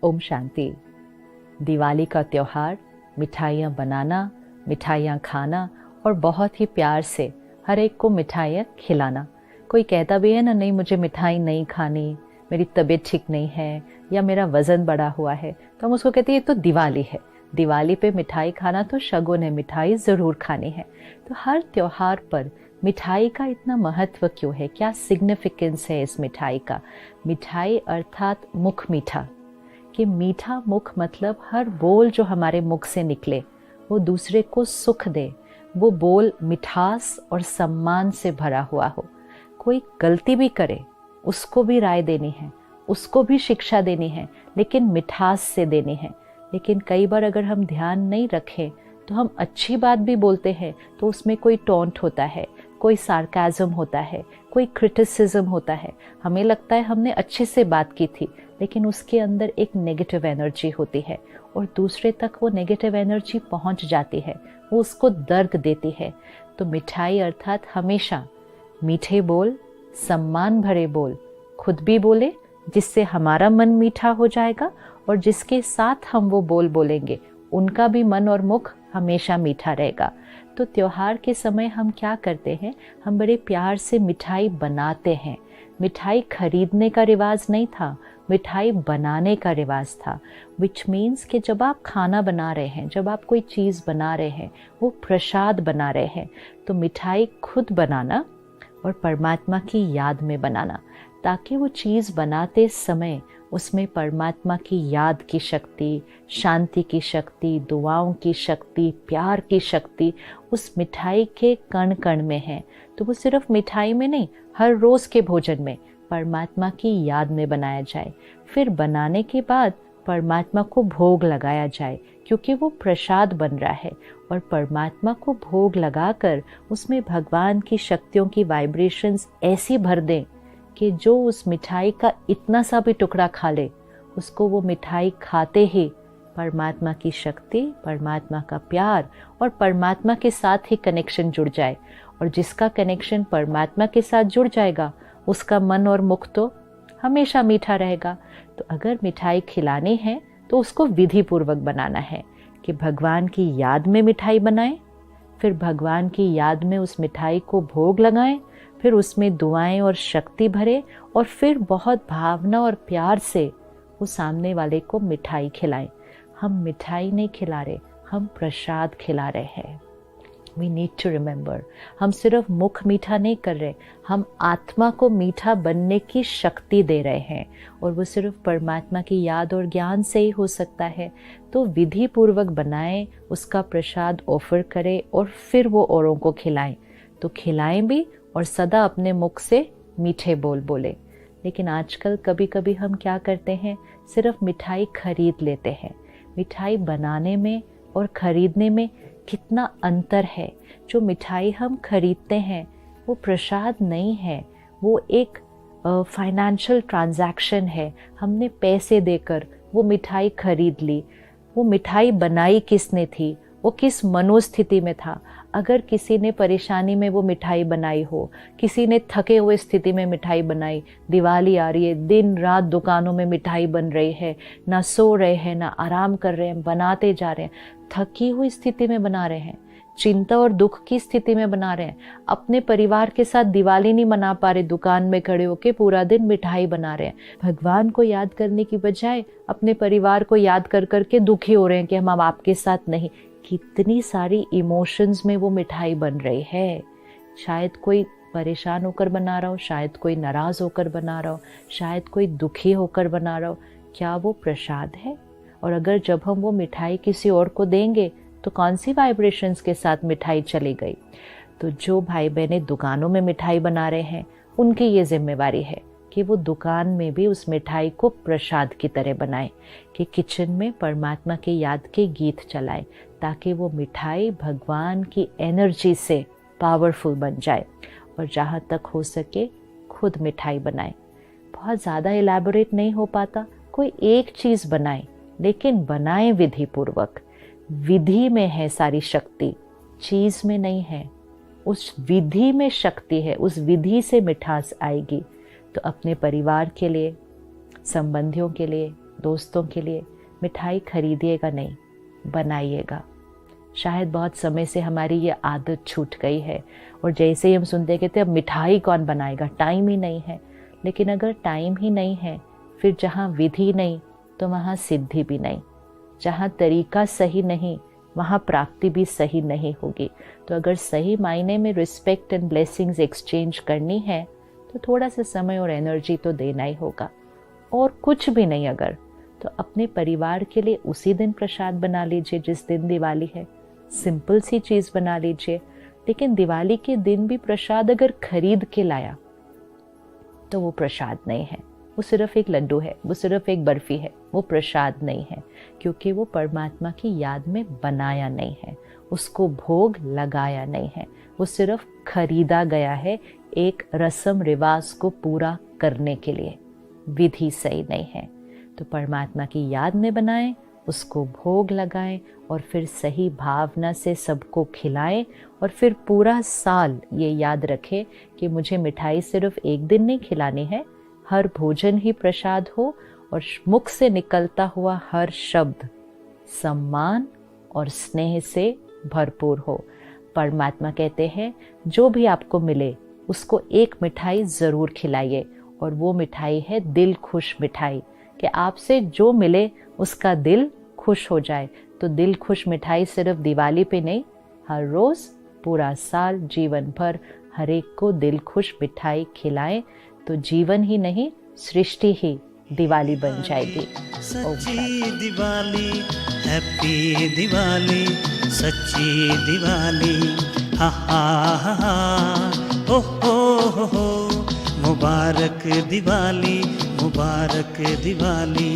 ओम शांति। दिवाली का त्योहार, मिठाइयाँ बनाना, मिठाइयाँ खाना और बहुत ही प्यार से हर एक को मिठाइयाँ खिलाना। कोई कहता भी है ना, नहीं मुझे मिठाई नहीं खानी, मेरी तबीयत ठीक नहीं है या मेरा वज़न बढ़ा हुआ है, तो हम उसको कहते हैं ये तो दिवाली है। दिवाली पे मिठाई खाना तो शगुन है, मिठाई ज़रूर खानी है। तो हर त्योहार पर मिठाई का इतना महत्व क्यों है? क्या सिग्निफिकेंस है इस मिठाई का? मिठाई अर्थात मुख मीठा, कि मीठा मुख मतलब हर बोल जो हमारे मुख से निकले वो दूसरे को सुख दे, वो बोल मिठास और सम्मान से भरा हुआ हो। कोई गलती भी करे उसको भी राय देनी है, उसको भी शिक्षा देनी है, लेकिन मिठास से देनी है। लेकिन कई बार अगर हम ध्यान नहीं रखें तो हम अच्छी बात भी बोलते हैं तो उसमें कोई टोंट होता है, कोई सार्काज़म होता है, कोई क्रिटिसिज्म होता है। हमें लगता है हमने अच्छे से बात की थी, लेकिन उसके अंदर एक नेगेटिव एनर्जी होती है और दूसरे तक वो नेगेटिव एनर्जी पहुंच जाती है, वो उसको दर्द देती है। तो मिठाई अर्थात हमेशा मीठे बोल, सम्मान भरे बोल खुद भी बोले, जिससे हमारा मन मीठा हो जाएगा और जिसके साथ हम वो बोल बोलेंगे उनका भी मन और मुख हमेशा मीठा रहेगा। तो त्योहार के समय हम क्या करते हैं, हम बड़े प्यार से मिठाई बनाते हैं। मिठाई खरीदने का रिवाज नहीं था, मिठाई बनाने का रिवाज था। विच मीन्स कि जब आप खाना बना रहे हैं, जब आप कोई चीज़ बना रहे हैं, वो प्रसाद बना रहे हैं, तो मिठाई खुद बनाना और परमात्मा की याद में बनाना, ताकि वो चीज़ बनाते समय उसमें परमात्मा की याद की शक्ति, शांति की शक्ति, दुआओं की शक्ति, प्यार की शक्ति उस मिठाई के कण कण में है। तो वो सिर्फ मिठाई में नहीं, हर रोज़ के भोजन में परमात्मा की याद में बनाया जाए। फिर बनाने के बाद परमात्मा को भोग लगाया जाए, क्योंकि वो प्रसाद बन रहा है। और परमात्मा को भोग लगाकर उसमें भगवान की शक्तियों की वाइब्रेशंस ऐसी भर दें कि जो उस मिठाई का इतना सा भी टुकड़ा खा ले, उसको वो मिठाई खाते ही परमात्मा की शक्ति, परमात्मा का प्यार और परमात्मा के साथ ही कनेक्शन जुड़ जाए। और जिसका कनेक्शन परमात्मा के साथ जुड़ जाएगा उसका मन और मुख तो हमेशा मीठा रहेगा। तो अगर मिठाई खिलानी है तो उसको विधि पूर्वक बनाना है, कि भगवान की याद में मिठाई बनाएं, फिर भगवान की याद में उस मिठाई को भोग लगाएं, फिर उसमें दुआएं और शक्ति भरे और फिर बहुत भावना और प्यार से वो सामने वाले को मिठाई खिलाएं। हम मिठाई नहीं खिला रहे, हम प्रसाद खिला रहे हैं। We need to remember, हम सिर्फ मुख मीठा नहीं कर रहे, हम आत्मा को मीठा बनने की शक्ति दे रहे हैं, और वो सिर्फ परमात्मा की याद और ज्ञान से ही हो सकता है। तो विधि पूर्वक बनाएं, उसका प्रसाद ऑफर करें और फिर वो औरों को खिलाएं। तो खिलाएं भी और सदा अपने मुख से मीठे बोल बोले। लेकिन आजकल कभी कभी हम क्या करते हैं, सिर्फ मिठाई खरीद लेते हैं। मिठाई बनाने में और खरीदने में कितना अंतर है। जो मिठाई हम खरीदते हैं वो प्रसाद नहीं है, वो एक फाइनेंशियल ट्रांजैक्शन है। हमने पैसे देकर वो मिठाई खरीद ली। वो मिठाई बनाई किसने थी, वो किस मनोस्थिति में था। अगर किसी ने परेशानी में वो मिठाई बनाई हो, किसी ने थके हुए स्थिति में मिठाई बनाई, दिवाली आ रही है, दिन रात दुकानों में मिठाई बन रही है, ना सो रहे हैं ना आराम कर रहे हैं, बनाते जा रहे हैं, थकी हुई स्थिति में बना रहे हैं, चिंता और दुख की स्थिति में बना रहे हैं, अपने परिवार के साथ दिवाली नहीं मना पा रहे, दुकान में खड़े होके पूरा दिन मिठाई बना रहे हैं। भगवान को याद करने की बजाय अपने परिवार को याद कर करके दुखी हो रहे हैं कि हम अब आपके साथ नहीं। कितनी सारी इमोशंस में वो मिठाई बन रही है। शायद कोई परेशान होकर बना रहा हो, शायद कोई नाराज होकर बना रहा हो, शायद कोई दुखी होकर बना रहा हो। क्या वो प्रसाद है? और अगर जब हम वो मिठाई किसी और को देंगे तो कौन सी वाइब्रेशंस के साथ मिठाई चली गई? तो जो भाई बहनें दुकानों में मिठाई बना रहे हैं, उनकी ये जिम्मेवारी है कि वो दुकान में भी उस मिठाई को प्रसाद की तरह बनाएं, कि किचन में परमात्मा की याद के गीत चलाएं, ताकि वो मिठाई भगवान की एनर्जी से पावरफुल बन जाए। और जहाँ तक हो सके खुद मिठाई बनाएं। बहुत ज़्यादा इलैबोरेट नहीं हो पाता, कोई एक चीज़ बनाएं, लेकिन बनाएं विधि पूर्वक। विधि में है सारी शक्ति, चीज़ में नहीं है। उस विधि में शक्ति है, उस विधि से मिठास आएगी। तो अपने परिवार के लिए, संबंधियों के लिए, दोस्तों के लिए मिठाई खरीदिएगा नहीं, बनाइएगा। शायद बहुत समय से हमारी ये आदत छूट गई है और जैसे ही हम सुनते कहते अब मिठाई कौन बनाएगा, टाइम ही नहीं है। लेकिन अगर टाइम ही नहीं है, फिर जहाँ विधि नहीं तो वहाँ सिद्धि भी नहीं, जहाँ तरीका सही नहीं वहाँ प्राप्ति भी सही नहीं होगी। तो अगर सही मायने में रिस्पेक्ट एंड ब्लेसिंग्स एक्सचेंज करनी है तो थोड़ा सा समय और एनर्जी तो देना ही होगा। और कुछ भी नहीं अगर, तो अपने परिवार के लिए उसी दिन प्रसाद बना लीजिए जिस दिन दिवाली है, सिंपल सी चीज़ बना लीजिए। लेकिन दिवाली के दिन भी प्रसाद अगर खरीद के लाया तो वो प्रसाद नहीं है, वो सिर्फ एक लड्डू है, वो सिर्फ एक बर्फी है, वो प्रसाद नहीं है, क्योंकि वो परमात्मा की याद में बनाया नहीं है, उसको भोग लगाया नहीं है, वो सिर्फ खरीदा गया है एक रस्म रिवाज को पूरा करने के लिए। विधि सही नहीं है। तो परमात्मा की याद में बनाएं, उसको भोग लगाएं और फिर सही भावना से सबको खिलाएं। और फिर पूरा साल ये याद रखें कि मुझे मिठाई सिर्फ एक दिन नहीं खिलानी है, हर भोजन ही प्रसाद हो और मुख से निकलता हुआ हर शब्द सम्मान और स्नेह से भरपूर हो। परमात्मा कहते हैं जो भी आपको मिले उसको एक मिठाई ज़रूर खिलाइए, और वो मिठाई है दिल खुश मिठाई, कि आपसे जो मिले उसका दिल खुश हो जाए। तो दिल खुश मिठाई सिर्फ दिवाली पे नहीं, हर रोज़ पूरा साल जीवन भर हर एक को दिल खुश मिठाई खिलाएं, तो जीवन ही नहीं सृष्टि ही दिवाली बन जाएगी। सच्ची दिवाली, हैप्पी दिवाली, सच्ची दिवाली, हा हा हा हा, हो हो, मुबारक दिवाली, मुबारक दिवाली।